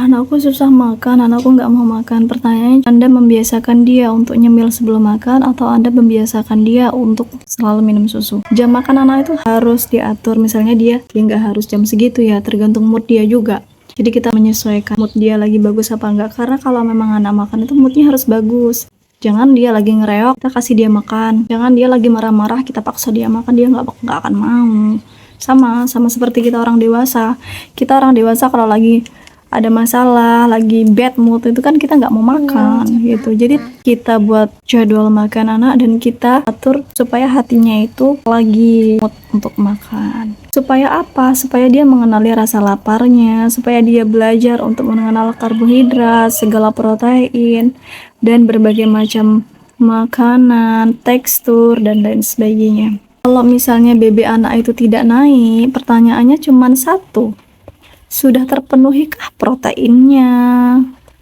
Anakku susah makan, anakku nggak mau makan. Pertanyaannya, Anda membiasakan dia untuk nyemil sebelum makan atau Anda membiasakan dia untuk selalu minum susu? Jam makan anak itu harus diatur, misalnya dia nggak harus jam segitu ya, tergantung mood dia juga. Jadi kita menyesuaikan mood dia lagi bagus apa enggak, karena kalau memang anak makan itu moodnya harus bagus. Jangan dia lagi ngereok, kita kasih dia makan. Jangan dia lagi marah-marah, kita paksa dia makan, dia nggak akan mau. Sama seperti kita orang dewasa. Kita orang dewasa kalau lagi ada masalah, lagi bad mood itu kan kita nggak mau makan gitu. Jadi kita buat jadwal makan anak dan kita atur supaya hatinya itu lagi mood untuk makan. Supaya apa? Supaya dia mengenali rasa laparnya, supaya dia belajar untuk mengenal karbohidrat, segala protein, dan berbagai macam makanan, tekstur, dan lain sebagainya. Kalau misalnya BB anak itu tidak naik, pertanyaannya cuma satu. Sudah terpenuhikah proteinnya?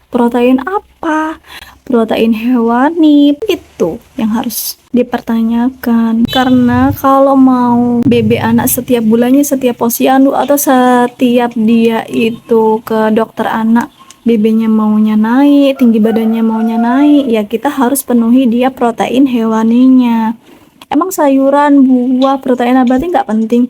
Protein apa? Protein hewani, itu yang harus dipertanyakan. Karena kalau mau BB anak setiap bulannya, setiap posyandu atau setiap dia itu ke dokter anak, BB-nya maunya naik, tinggi badannya maunya naik, ya kita harus penuhi dia protein hewaninya. Emang sayuran, buah, protein nabati nggak penting?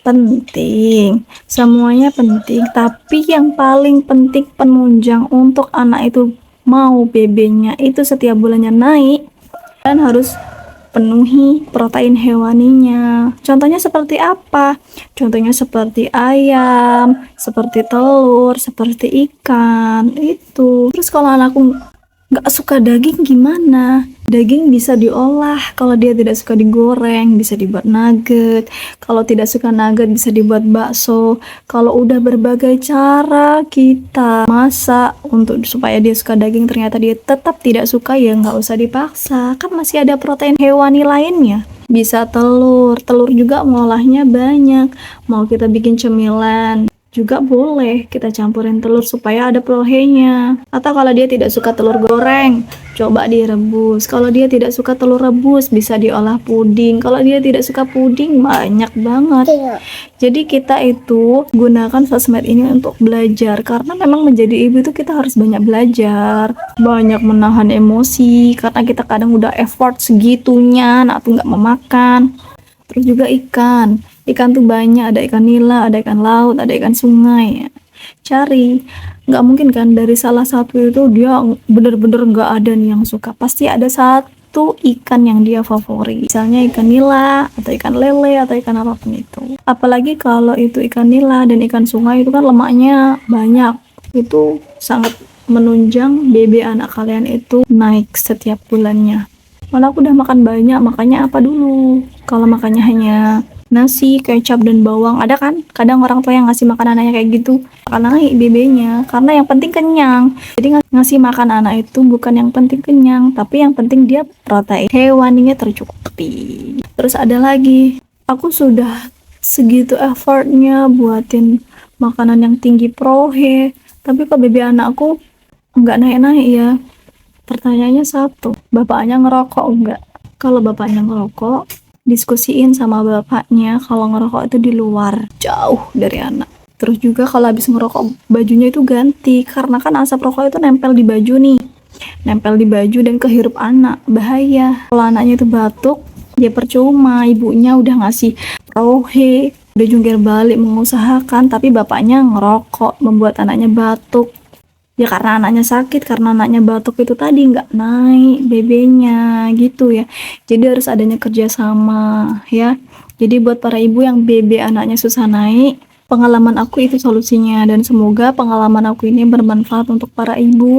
Penting, semuanya penting, tapi yang paling penting penunjang untuk anak itu mau BB-nya itu setiap bulannya naik dan harus penuhi protein hewaninya. Contohnya seperti apa? Contohnya seperti ayam, seperti telur, seperti ikan, itu. Terus kalau anakku nggak suka daging gimana? Daging bisa diolah. Kalau dia tidak suka digoreng, bisa dibuat nugget. Kalau tidak suka nugget, bisa dibuat bakso. Kalau udah berbagai cara kita masak untuk supaya dia suka daging, ternyata dia tetap tidak suka, ya nggak usah dipaksa. Kan masih ada protein hewani lainnya. Bisa telur juga ngolahnya banyak. Mau kita bikin cemilan juga boleh kita campurin telur supaya ada proteinnya. Atau kalau dia tidak suka telur goreng, coba direbus. Kalau dia tidak suka telur rebus, bisa diolah puding. Kalau dia tidak suka puding, banyak banget. Jadi kita itu gunakan sosmed ini untuk belajar, karena memang menjadi ibu itu kita harus banyak belajar, banyak menahan emosi, karena kita kadang udah effort segitunya, anak tuh nggak mau makan. Terus juga ikan tuh banyak, ada ikan nila, ada ikan laut, ada ikan sungai. Cari, nggak mungkin kan dari salah satu itu dia bener-bener nggak ada nih yang suka. Pasti ada satu ikan yang dia favorit, misalnya ikan nila atau ikan lele atau ikan apapun itu. Apalagi kalau itu ikan nila dan ikan sungai itu kan lemaknya banyak, itu sangat menunjang BB anak kalian itu naik setiap bulannya. Malah aku udah makan banyak, makanya apa dulu? Kalau makannya hanya nasi, kecap, dan bawang, ada kan? Kadang orang tua yang ngasih makan anaknya kayak gitu, karena naik BB-nya, karena yang penting kenyang. Jadi ngasih makan anak itu bukan yang penting kenyang, tapi yang penting dia protein hewaninya tercukupi. Terus ada lagi, aku sudah segitu effortnya buatin makanan yang tinggi prohe, tapi kok BB anakku nggak naik-naik ya? Pertanyaannya satu, bapaknya ngerokok enggak? Kalau bapaknya ngerokok, diskusiin sama bapaknya kalau ngerokok itu di luar, jauh dari anak. Terus juga kalau habis ngerokok, bajunya itu ganti, karena kan asap rokok itu nempel di baju nih. Nempel di baju dan kehirup anak, bahaya. Kalau anaknya itu batuk, ya percuma, ibunya udah ngasih rohe, udah jungkir balik mengusahakan, tapi bapaknya ngerokok, membuat anaknya batuk. Ya karena anaknya sakit, karena anaknya batuk itu tadi nggak naik BB-nya gitu ya. Jadi harus adanya kerjasama ya. Jadi buat para ibu yang BB anaknya susah naik, pengalaman aku itu solusinya, dan semoga pengalaman aku ini bermanfaat untuk para ibu.